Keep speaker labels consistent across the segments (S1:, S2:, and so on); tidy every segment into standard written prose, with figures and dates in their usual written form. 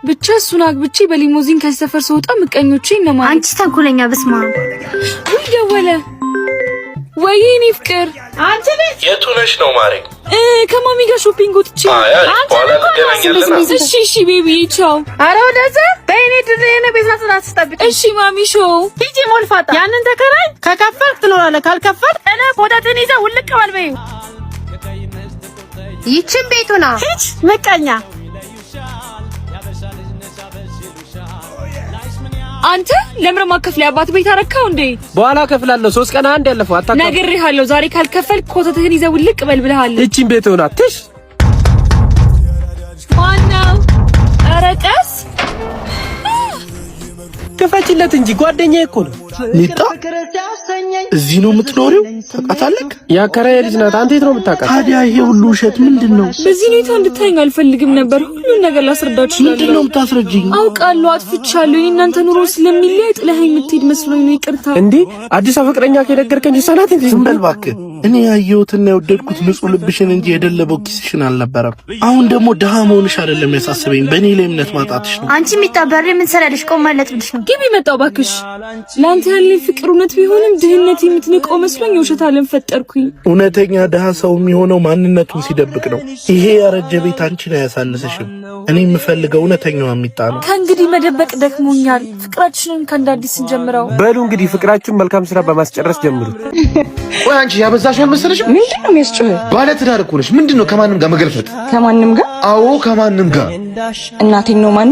S1: ብቻ እሱን አግብቼ በሊሞዚን ከሰፈር ስወጣ ምቀኞቼ እነማን?
S2: አንቺ ተንኮለኛ በስማ
S1: ወይ ደወለ ወይ እኔ ፍቅር
S3: አንቺ ቤት
S4: የቱ ነሽ ነው ማሬ?
S1: ከማሚ ጋር ሾፒንግ ወጥቼ እሺ ቤቢ ቻው።
S3: ኧረ ወደዛ በእኔ ድሬነ ቤታችን አትጠብቂ
S1: እሺ ማሚ ሾው
S3: ሂጂ ሞልፋታ ያንን ተከራይ ከከፈልክ ትኖራለህ ካልከፈልክ እኔ ቦታትን ይዘህ ውልቅ በል በይው።
S2: ይቺን ቤቱ ነው
S3: ሂጅ ምቀኛ
S1: አንተ ለምረማ ከፍለ አባት ቤት አረካው እንዴ?
S5: በኋላ ከፍላለሁ 3 ቀን አንድ ያለፈው አታውቅም።
S1: ነግሬሃለሁ ዛሬ ካልከፈልክ ኮተትህን ይዘህ ውልቅ በል ብለሃለሁ።
S5: እቺን ቤት ሆና ትሽ
S1: ማነው? ኧረ ቀስ
S5: ክፈችለት እንጂ ጓደኛዬ እኮ ነው።
S4: ኒጣ እዚህ ነው የምትኖሪው? ታውቃታለህ?
S5: ያከራዬ ልጅ ናት። አንተ የት ነው የምታውቃት?
S4: ታዲያ ይሄ ሁሉ ውሸት ምንድነው?
S1: በዚህ ሁኔታ እንድታየኝ አልፈልግም ነበር። ሁሉን ነገር ላስረዳችሁ ይችላል።
S4: ምንድነው የምታስረጂኝ?
S1: አውቃለሁ አጥፍቻለሁ። እናንተ ኑሮ ስለሚለይ ጥለኸኝ የምትሄድ መስሎኝ ነው። ይቅርታ።
S5: እንዴ አዲስ ፍቅረኛ ከነገርከኝ ሰናት እንዴ?
S4: ዝም በል እባክህ። እኔ ያየሁትና የወደድኩት ንጹህ ልብሽን እንጂ የደለበው ኪስሽን አልነበረም። አሁን ደግሞ ደሃ መሆንሽ አይደለም ያሳሰበኝ፣ በእኔ ላይ እምነት ማጣትሽ ነው።
S2: አንቺ የሚጣበሪ ምን ሰራልሽ? ቆማለት ብልሽ ነው
S1: ግቢ መጣው ባክሽ። ላንተ ያለኝ ፍቅር እውነት ቢሆንም ድህነት የምትንቀው መስሎኝ የውሸት ዓለም ፈጠርኩኝ።
S4: እውነተኛ ደሃ ሰው የሚሆነው ማንነቱን ሲደብቅ ነው። ይሄ ያረጀ ቤት አንቺን አያሳንስሽም። እኔ የምፈልገው እውነተኛው የሚጣ ነው።
S1: ከእንግዲህ መደበቅ ደክሞኛል። ፍቅራችንን ከአንድ አዲስ እንጀምረው።
S5: በሉ እንግዲህ ፍቅራችሁን መልካም ስራ በማስጨረስ ጀምሩት።
S6: ቆይ አንቺ ያበዛሽው አልመሰለሽም?
S7: ምንድነው የሚያስጨው?
S6: ባለ ትዳር እኮ ነሽ። ምንድነው ከማንም ጋር መገልፈጥ?
S7: ከማንም ጋር?
S6: አዎ ከማንም ጋር።
S7: እናቴን ነው ማን?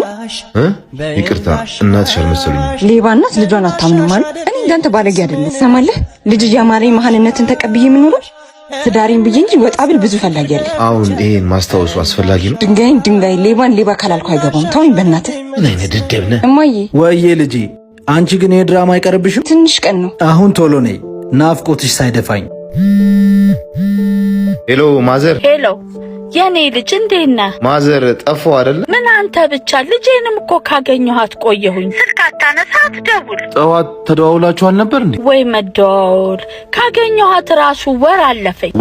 S6: ይቅርታ እናትሽ አልመሰሉኝ።
S7: ሌባ እናት ልጇን አታምንም ማለት? እኔ እንዳንተ ባለጌ አይደለም። ሰማለህ? ልጅ እያማረኝ መሀንነትን ተቀብዬ የምኖረው ትዳሬን ብዬ እንጂ ወጣ ብል ብዙ ፈላጊ አለ።
S6: አሁን ይሄን ማስታወሱ አስፈላጊ ነው?
S7: ድንጋይ ሌባን ሌባ ካላልኩ አይገባም። ተወኝ በእናትህ።
S6: ምን አይነት ደደብ ነህ?
S7: እማዬ
S8: ወይዬ ልጄ፣ አንቺ ግን የድራማ አይቀርብሽም?
S7: ትንሽ ቀን ነው።
S8: አሁን ቶሎ ነይ፣ ናፍቆትሽ ሳይደፋኝ።
S6: ሄሎ ማዘር።
S3: ሄሎ የኔ ልጅ እንዴት ነህ?
S6: ማዘር ጠፋው አይደለ?
S3: ምን አንተ ብቻ ልጄንም እኮ ካገኘኋት ቆየሁኝ። ስልክ አታነሳ አትደውል።
S6: ጠዋት ተደዋውላችኋል ነበር እንዴ?
S3: ወይ መደዋወል ካገኘኋት ራሱ ወር አለፈኝ።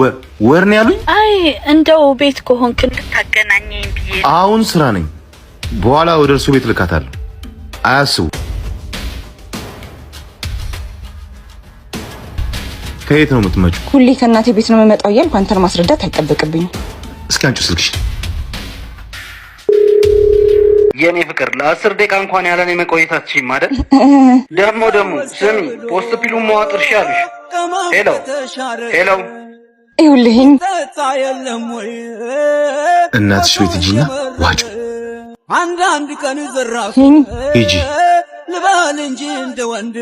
S6: ወር ነው ያሉኝ?
S3: አይ እንደው ቤት ከሆንክ እንድታገናኘኝ ብዬ።
S6: አሁን ስራ ነኝ። በኋላ ወደ እርሱ ቤት ልካታለሁ። አያስቡ። ከየት ነው የምትመጪው?
S7: ሁሌ ከእናቴ ቤት ነው የምመጣው እያልኩ አንተን ማስረዳት አይጠበቅብኝም።
S6: እስኪ አንቺ ስልክሽ።
S9: የኔ ፍቅር ለ10 ደቂቃ እንኳን ያለን መቆየታችን አይደል? ደሞ ስሚ ፖስት ፒሉ መዋጥርሽ ያሉሽ። ሄሎ
S7: ይኸውልህ
S6: እናትሽ ቤት ሂጂና ዋጩ።
S10: አንዳንድ ቀን ዘራፍ
S6: ሂጂ
S10: ልባል እንጂ እንደ ወንድ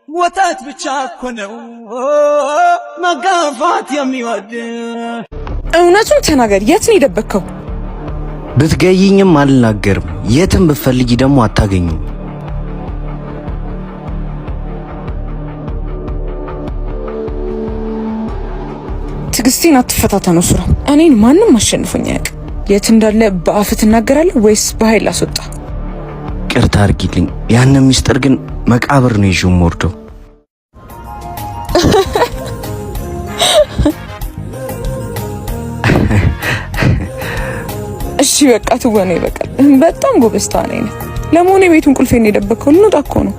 S10: ወጣት ብቻ እኮ ነው መጋፋት የሚወድ።
S7: እውነቱን ተናገር፣ የት ነው የደበከው?
S8: ብትገይኝም አልናገርም። የትም ብትፈልጊ ደግሞ አታገኙም።
S7: ትዕግስቴን አትፈታተነው ሱራ። እኔን ማንም አሸንፎኝ አያውቅም። የት እንዳለ በአፍ ትናገራለህ ወይስ በኃይል አስወጣ?
S8: ቅርታ አድርጊልኝ። ያን ሚስጥር ግን መቃብር ነው ይዤው የምወርደው።
S7: እሺ በቃ ትወና ይበቃል። በጣም ጎበዝ ተዋናይ ነህ። ለመሆኑ የቤቱን ቁልፌን የደበከው ልንወጣ እኮ ነው።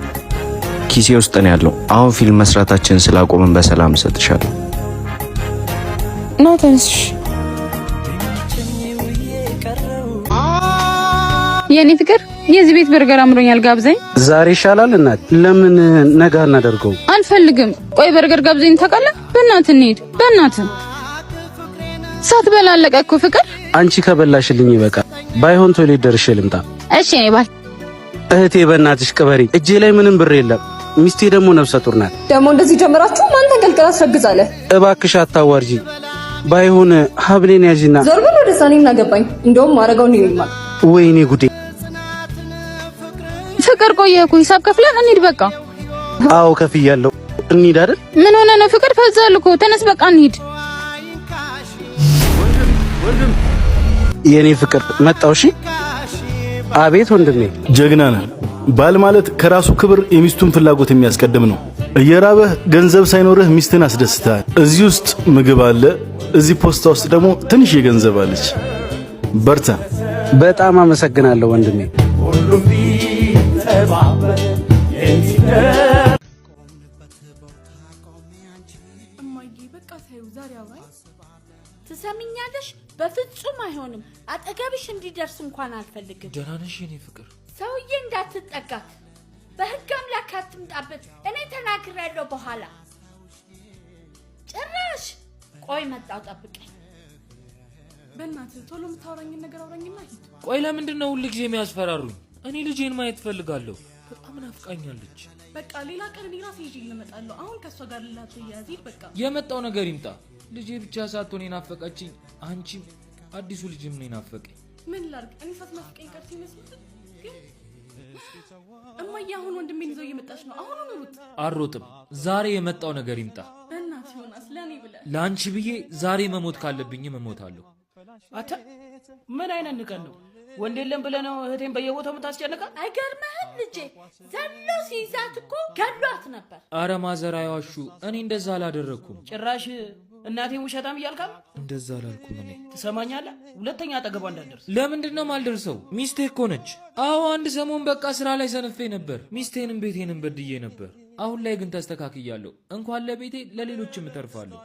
S8: ኪሴ ውስጥ ነው ያለው። አሁን ፊልም መስራታችን ስላቆምን በሰላም እሰጥሻለሁ።
S7: ና ተነስሽ።
S1: የኔ ፍቅር የዚህ ቤት በርገር አምሮኛል፣ ጋብዘኝ።
S5: ዛሬ ይሻላል እናት። ለምን ነገ እናደርገው?
S1: አልፈልግም። ቆይ በርገር ጋብዘኝ ታውቃለህ? በእናትህ እንሂድ። በእናትህ ሳትበላ አለቀ እኮ ፍቅር።
S5: አንቺ ከበላሽልኝ ይበቃል። ባይሆን ቶይሌት ደርሼ ልምጣ።
S1: እሺ እኔ ባል።
S5: እህቴ በእናትሽ ቅበሪ። እጄ ላይ ምንም ብር የለም። ሚስቴ ደግሞ ነፍሰ ጡር ናት።
S7: ደግሞ እንደዚህ ጀምራችሁ ማን ተንቀልቀል አስረግዛለህ?
S5: እባክሽ አታዋርጂ። ባይሆን ሀብሌን ያዥና
S7: ዞር ብሎ ወደ ሳኔ እናገባኝ። እንደውም ማረጋው ነው ይልማል።
S5: ወይኔ ጉዴ።
S1: ፍቅር ቆየ እኮ ሂሳብ ከፍለን እንሂድ በቃ።
S5: አዎ ከፍያለሁ። እንሂድ አይደል?
S1: ምን ሆነ ነው ፍቅር? ፈዛል እኮ ተነስ በቃ እንሂድ።
S5: የኔ ፍቅር መጣው። እሺ አቤት ወንድሜ።
S4: ጀግና ነህ። ባል ማለት ከራሱ ክብር የሚስቱን ፍላጎት የሚያስቀድም ነው። እየራበህ ገንዘብ ሳይኖርህ ሚስትን አስደስተሃል። እዚህ ውስጥ ምግብ አለ፣ እዚህ ፖስታ ውስጥ ደግሞ ትንሽ የገንዘብ አለች። በርታ።
S5: በጣም አመሰግናለሁ ወንድሜ።
S10: ሁሉም ቢተባበር
S3: እማዬ በቃ ታዩ ዛሬ አውራኝ ትሰሚኛለሽ? በፍጹም አይሆንም። አጠገብሽ እንዲደርስ እንኳን አልፈልግም።
S11: ደህና ነሽ የኔ ፍቅር?
S3: ሰውዬ እንዳትጠጋት፣ በህግ አምላክ አትምጣበት። እኔ ተናግሬያለሁ። በኋላ ጭራሽ ቆይ መጣው ጠብቀኝ።
S1: በእናትህ ቶሎ የምታወራኝን ነገር አውራኝና ሂድ።
S11: ቆይ ለምንድን ነው ሁልጊዜ የሚያስፈራሩኝ? እኔ ልጄን ማየት ፈልጋለሁ። በጣም ናፍቃኛለች።
S1: በቃ ሌላ ቀን እኔ ራሴ ይዤ እመጣለሁ። አሁን ከሷ ጋር ላትያዝ ሂድ። በቃ
S11: የመጣው ነገር ይምጣ። ልጄ ብቻ ሳትሆን የናፈቀችኝ አንቺም አዲሱ ልጅም ነው የናፈቀኝ።
S1: ምን ላድርግ? እኔ ሳትናፍቀኝ ቀርቶ ይመስልህ? ግን እማዬ አሁን ወንድሜን ይዘው እየመጣች ነው። አሁን ሩጥ።
S11: አልሮጥም። ዛሬ የመጣው ነገር ይምጣ።
S1: በእናትህ ዮናስ፣ ለእኔ ብለህ
S11: ለአንቺ ብዬ ዛሬ መሞት ካለብኝ እሞታለሁ።
S3: አታ ምን አይነት ንቀን ነው? ወንድ የለም ብለህ ነው እህቴን በየቦታው የምታስጨንቃት? አይገርምህም? ልጄ ዘሎ ሲይዛት እኮ ገሏት ነበር።
S11: አረ ማዘር አይዋሹ። እኔ እንደዛ አላደረኩም።
S3: ጭራሽ እናቴን ውሸታም እያልካም?
S11: እንደዛ አላልኩም። እኔ
S3: ትሰማኛለህ? ሁለተኛ አጠገቧ እንዳትደርስ።
S11: ለምንድን ነው ማልደርሰው? ሚስቴ እኮ ነች። አዎ አንድ ሰሞን በቃ ስራ ላይ ሰንፌ ነበር። ሚስቴንም ቤቴንም በድዬ ነበር። አሁን ላይ ግን ተስተካክያለሁ። እንኳን ለቤቴ ለሌሎችም እተርፋለሁ።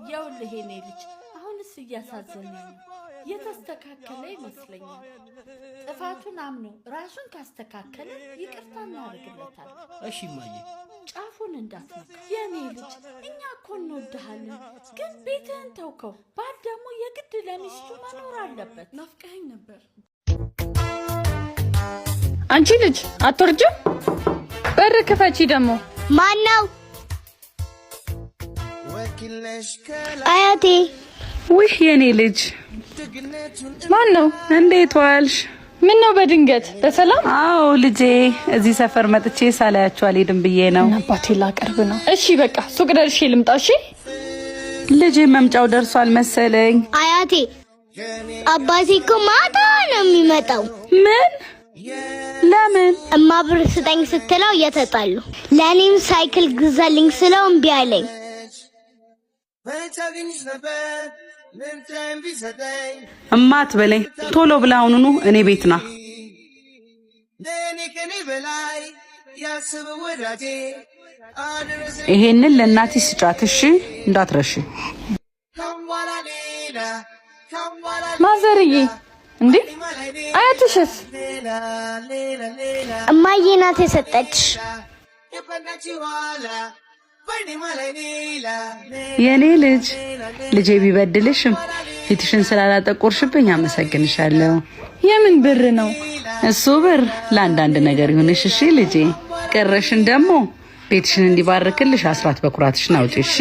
S3: ይኸውልህ የኔ ልጅ አሁንስ እያሳዘነኝ ነው። የተስተካከለ ይመስለኛል። ጥፋቱን አምኖ ራሱን ካስተካከለ ይቅርታ እናደርግለታል።
S11: እሺ እማዬ፣
S3: ጫፉን እንዳትነካ የኔ ልጅ። እኛ እኮ እንወድሃለን፣ ግን ቤትህን ተውከው። ባል ደግሞ የግድ ለሚስቱ መኖር አለበት።
S1: ናፍቀኸኝ ነበር። አንቺ ልጅ አትወርጅም? በር ክፈቺ። ደግሞ
S2: ማነው? አያቴ።
S1: ውይ የኔ ልጅ ማን ነው? እንዴት ዋልሽ? ምን ነው በድንገት በሰላም?
S7: አዎ ልጄ፣ እዚህ ሰፈር መጥቼ ሳላያችሁ አልሄድም ብዬ ነው።
S1: አባቴ ላቀርብ ነው። እሺ በቃ ሱቅ ደርሼ ልምጣ። እሺ
S7: ልጄ መምጫው ደርሷል መሰለኝ።
S2: አያቴ አባቴ እኮ ማታ ነው የሚመጣው።
S7: ምን? ለምን?
S2: እማ ብር ስጠኝ ስትለው እየተጣሉ፣ ለእኔም ሳይክል ግዛልኝ ስለው እምቢ አለኝ።
S7: እማት በለኝ ቶሎ ብላ አሁኑኑ እኔ ቤት ና። ይሄንን ለእናቴ ስጫት እሺ፣ እንዳትረሺ።
S1: ማዘርዬ እንዴ አያትሽስ?
S2: እማዬ ናት የሰጠችሽ።
S7: የኔ ልጅ ልጄ ቢበድልሽም ፊትሽን ስላላጠቆርሽብኝ አመሰግንሻለሁ።
S1: የምን ብር ነው?
S7: እሱ ብር ለአንዳንድ ነገር ይሁንሽ እሺ ልጄ። ቀረሽን ደግሞ ቤትሽን እንዲባርክልሽ አስራት በኩራትሽን አውጪ እሺ።